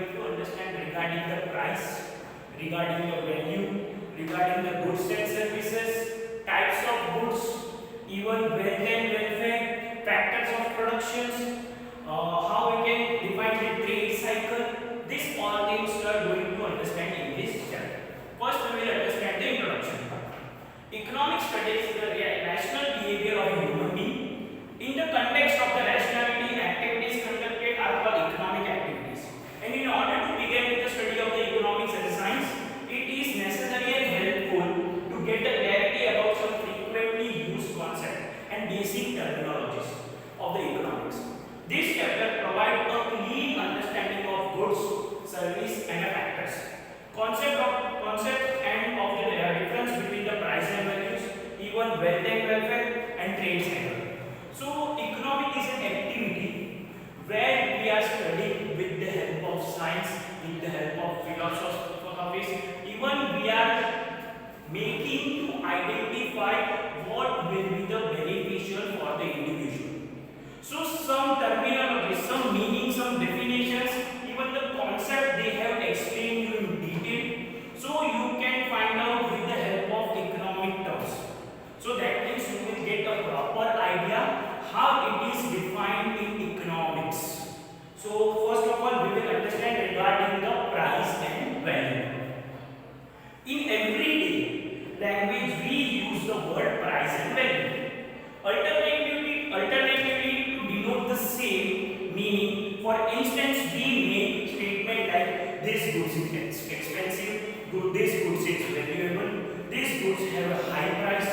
going to understand regarding the price, regarding the value, regarding the goods and services, types of goods, even wealth and welfare, factors of productions, how we can define the trade cycle. This all things we are going to understand in this chapter. First, we will understand the introduction. Economic studies the rational behavior of a human being. In the context of the rationality, activities conducted are called economic activities. And in order to begin with the study of the economics as a science, it is necessary and helpful to get a clarity about some frequently used concepts and basic terminologies of the economics. This chapter provides a clean understanding of goods, service, and factors. Concept and of the difference between the price and values, even wealth and welfare, and trade cycle. So, economic is an activity where we are studying with the help of science, with the help of philosophies, even we are making to identify what will be the beneficial for the individual. So, some terminology, some meaning, some definitions, even the concept they have explained you in detail. So, you can find out with the help of economic terms. So, that means you will get a proper idea how it is defined in economics. So, first of all, we will understand regarding the price and value. In everyday language, we use the word price and value. Alternatively, to denote the same meaning, for instance, we make statement like this goods is expensive, this goods is valuable, these goods have a high price.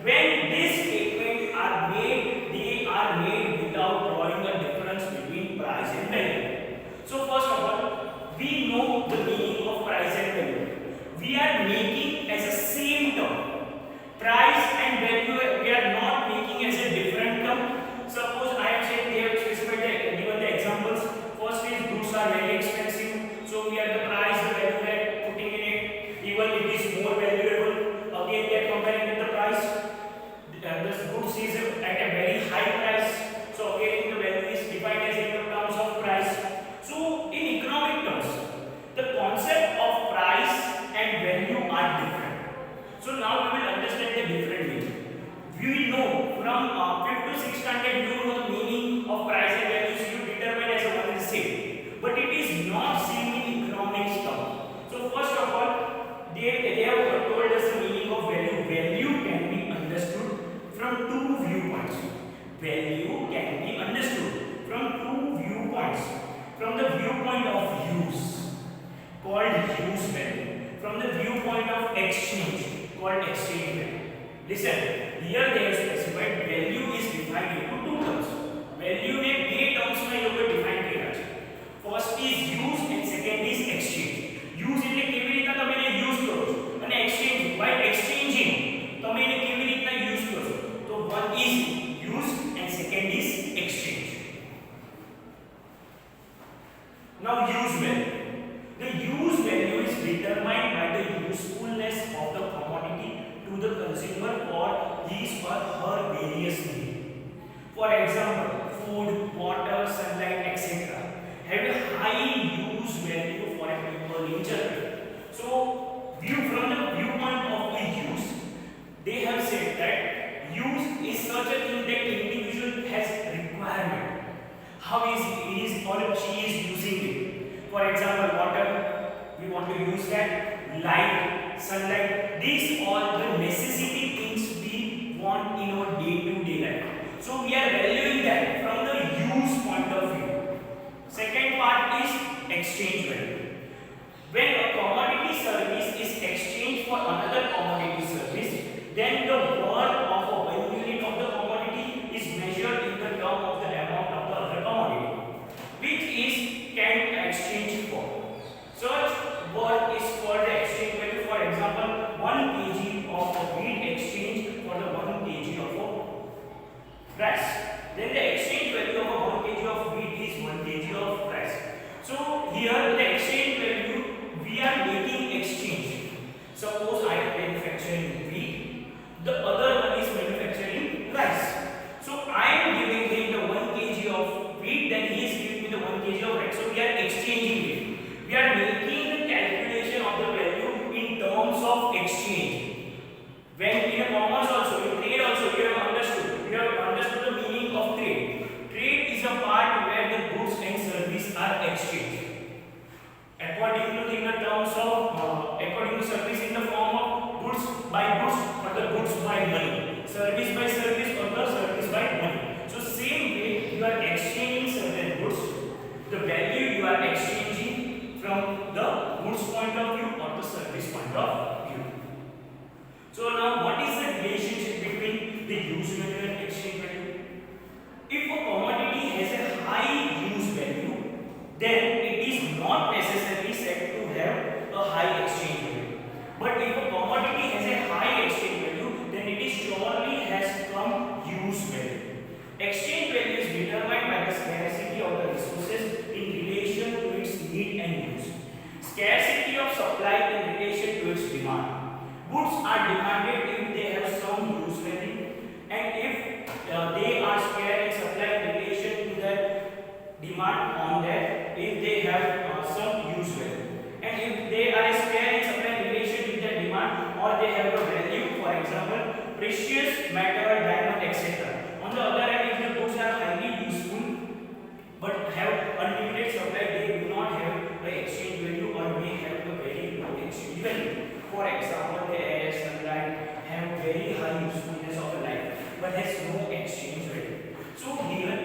When these statements are made, they are made without drawing a difference between price and value. So first of all, we know the meaning of price and value. We are making as a same term. Price and value, we are not making as a different term. Suppose I am saying they have specified given the examples. First is goods are very expensive, so we are the price, the value we are putting in it. Even it is more valuable. Again, we are comparing with the price. The goods is at a very high price, so again the value is defined as in terms of price. So in economic terms, the concept of price and value are different. So now we will understand the different meaning. We will know from 5th to 6th standard you know the meaning of price and values you determine as one is same, but it is not same in economics terms. So first of all, they have told us the meaning of value. Value can be understood from two viewpoints. Value can be understood from two viewpoints. From the viewpoint of use, called use value. From the viewpoint of exchange, called exchange value. Listen, here they have specified value is defined into two terms. Value ने બે terms में लोग define किया है. First is use and second is exchange. Use એટલે કેવી રીતના તમે એને use કરો છો અને exchange by exchanging તમે એને કેવી રીતના use કરો છો. So one is use and second is exchange. Now use value. The use value is determined by the usefulness of the commodity to the consumer for his or her various needs. For example, food, water, sunlight, etc. have a high use value for a people in general. So, from the viewpoint of the use, they have said that use is such a thing that individual has requirement. How is he or she is using it? For example, water, we want to use that. Light, sunlight, these all the necessity things we want in our day-to-day life. So we are valuing that from the use point of view. Second part is exchange value. When a commodity service is exchanged for another commodity service, then the worth of a one unit of the commodity is measured in the term of the amount of the other commodity, which is can exchange for. Such worth is called the exchange value. For example, 1 kg of wheat exchange for the 1 kg of rice. Then the exchange value of 1 kg of wheat is 1 kg of rice. So here the exchange value we are making exchange. Suppose I am manufacturing wheat, the other one is manufacturing rice. So I am giving him the 1 kg of wheat, then he is giving me the 1 kg of rice. So we are exchanging it. terms of exchange. When in a commerce also, in trade also, you have understood the meaning of trade. Trade is a part where the goods and service are exchanged. According to service in the form of goods by goods or the goods by money, service by service or the service by money. So same way you are exchanging certain goods, the value you are exchanging from the goods point of view or the service point of view. So now what is the relationship between the use value and exchange value? If a commodity has a high use value, then it is not necessarily said to have a high exchange value. But if a commodity has a high exchange value, then it is surely has some use value. Exchange value is determined by the scarcity of the resources in relation to its need and use. Scarcity of supply in relation to its demand. Goods are demanded if they have some use value, and if they are scarce in supply in relation to the demand on that, if they have some use value, and if they are scarce in supply in relation with the demand or they have a value, for example, precious metal, diamond, etc. On the other hand, if the goods are highly useful but have unlimited supply, they do not have the exchange value or may have a very low exchange value. For example, the air, sunlight have very high usefulness of a life but has no exchange value. So here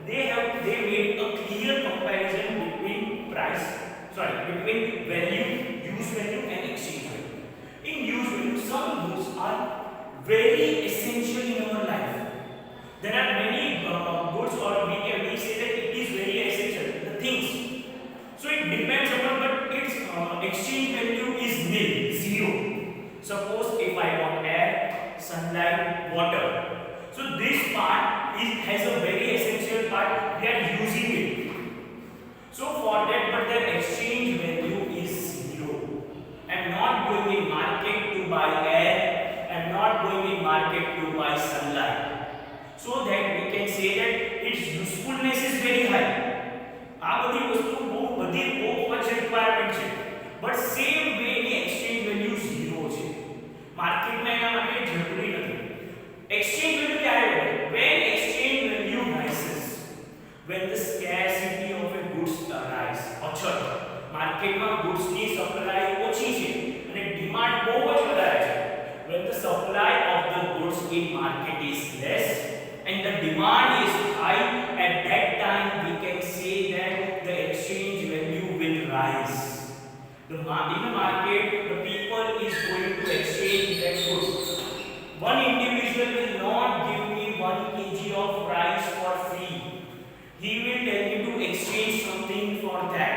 they made a clear comparison between between value, use value and exchange value. In use value, some goods are very essential in our life. There are many goods, or we say that it is very essential, the things. So it depends upon, but its exchange value is nil, zero. Suppose if I want air, sunlight, water. So this part has a very essential part, we are using it. So for that, but their exchange value is zero. I am not going in market to buy air, I am not going in market to buy sunlight. So that we can say that its usefulness is very high. આ બધી વસ્તુ બહુ જ requirement છે, but same way ની exchange value 0 છે. માર્કેટમાં એના માટે જરૂરી નથી. એક્સચેન્જ વેલ્યુ ક્યારે હોય? When exchange value rises, when the scarcity of a goods arise. અછત, માર્કેટમાં goods ની સપ્લાય ઓછી છે અને ડિમાન્ડ બહુ જ વધારે છે. When the supply of the goods in market is less and the demand is high, at that time we can say that the exchange value will rise. In the market, the people is going to exchange their goods. One individual will not give me 1 kg of rice for free. He will tell me to exchange something for that.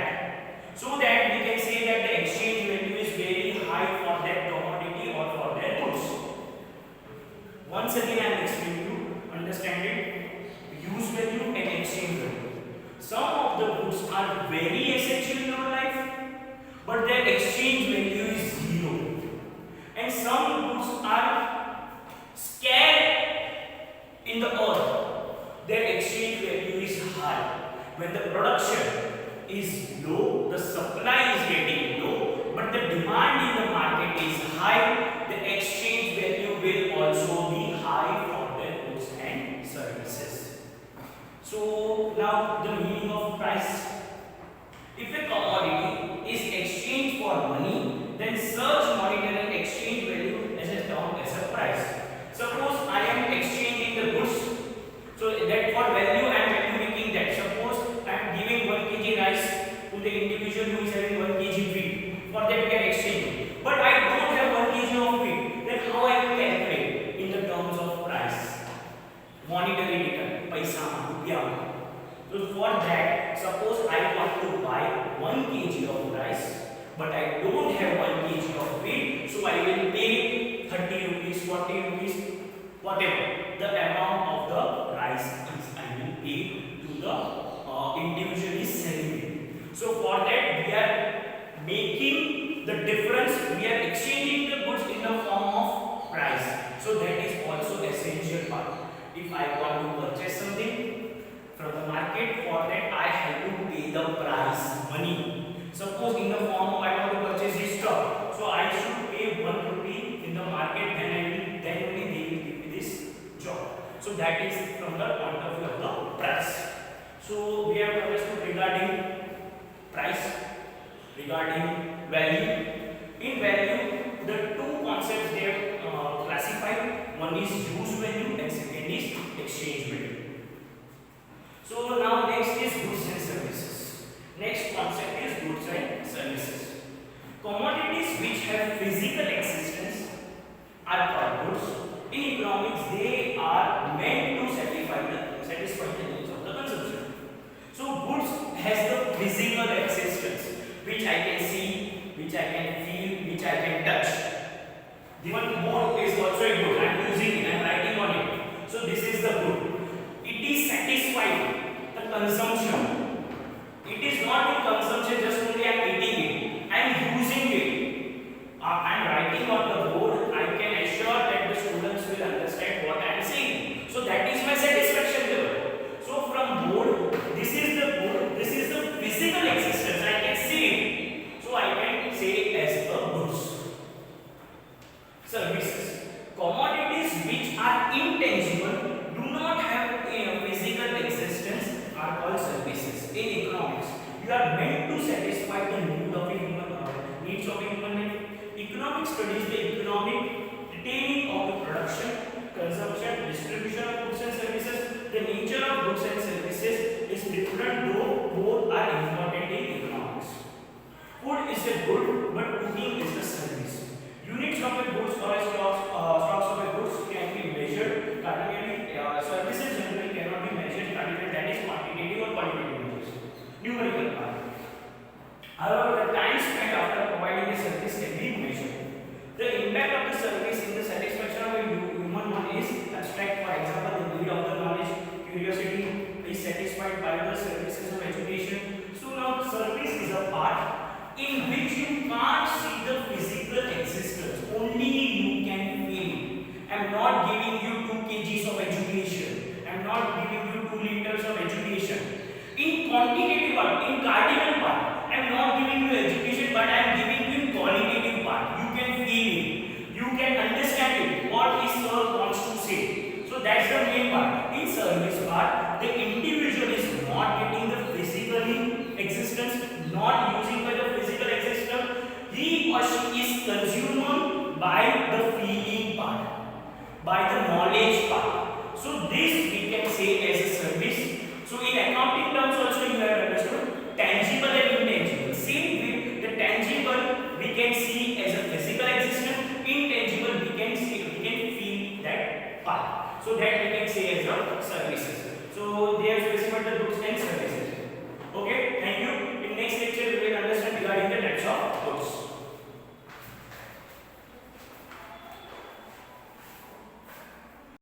So that we can say that the exchange value is very high for that commodity or for that goods. Once again I am explaining you, understand it, use value and exchange value. Some of the goods are very essential in our life, but their exchange value is zero. And some goods are scarce in the earth, their exchange value is high. When the production is low, the supply is getting low, but the demand in the market is high, the exchange value will also be high for their goods and services. So now the meaning of price. If a commodity is exchanged for money, then such monetary exchange value is a term as a price. Suppose I am exchanging the goods, so that for value I am value making that. Suppose I am giving 1 kg rice to the individual who is having 1 kg wheat. For that we are exchanging. But I don't have 1 kg of wheat. Then how I will calculate in the terms of price? Monetary return, paisa, rupiah. So for that, suppose I want to buy 1 kg of rice, but I don't have 1 kg of wheat, so I will pay 30 rupees, 40 rupees, whatever the amount of the rice is, I will pay to the individual is selling it. So for that we are making the difference, we are exchanging the goods in the form of price. So that is also essential part. If I want to purchase something from the market, for that I have to pay the price, money. Suppose in the form of I want to purchase this stock, so I should pay that is from the point of view of the price. So we have understood regarding price, regarding value. In value, the two concepts they have classified. One is use value and second is exchange value. So now next is goods and services. Next concept is goods and services. Commodities which have physical existence are called goods. In economics, they are meant to satisfy the needs of the consumption. So goods has the physical existence, which I can see, which I can feel, which I can touch. Even board is also a good. I am using it, I am writing on it. So this is the good. It is satisfying the consumption. It is not in consumption just only I am eating it. I am using it. I am writing on the board. I can assure that the students will understand what I am saying. So that is my satisfaction level. So from board, this is the board. This is the physical existence. I can see it. So I can say as a goods. Services. Commodities which are intangible, do not have a physical existence, are called services. In economics, you are meant to satisfy the needs of human life. Economics studies the economic retaining of the production, consumption, distribution of goods and services. The nature of goods and services is different, though both are important in economics. Food is a good, but cooking is a service. Units of a goods or stocks of a goods can be measured categorically. Services generally cannot be measured categorically, that is quantitative or qualitative numerical part. However, the time spent after providing a service can be measured. The impact of the service in the satisfaction of a human one is abstract. For example, the need of the knowledge, curiosity is satisfied by the services of education. So now service is a part in which you can't see the physical existence, only you can feel it. I am not giving you 2 kgs of education. I am not giving you 2 liters of education. In quantitative part, in cardinal part, I am not giving you education, but I am giving you qualitative part. You can feel it. You can understand it. What is sir wants to say. So that's the main part. In service part, the individual is not getting the physical existence, not using by the physical existence. He or she is consumed by the feeling part, by the knowledge part. So this we can say as a service. So in accounting terms also you have understood tangible and intangible. Same way, the tangible we can see as a physical existence, intangible we can see, we can feel that part. So that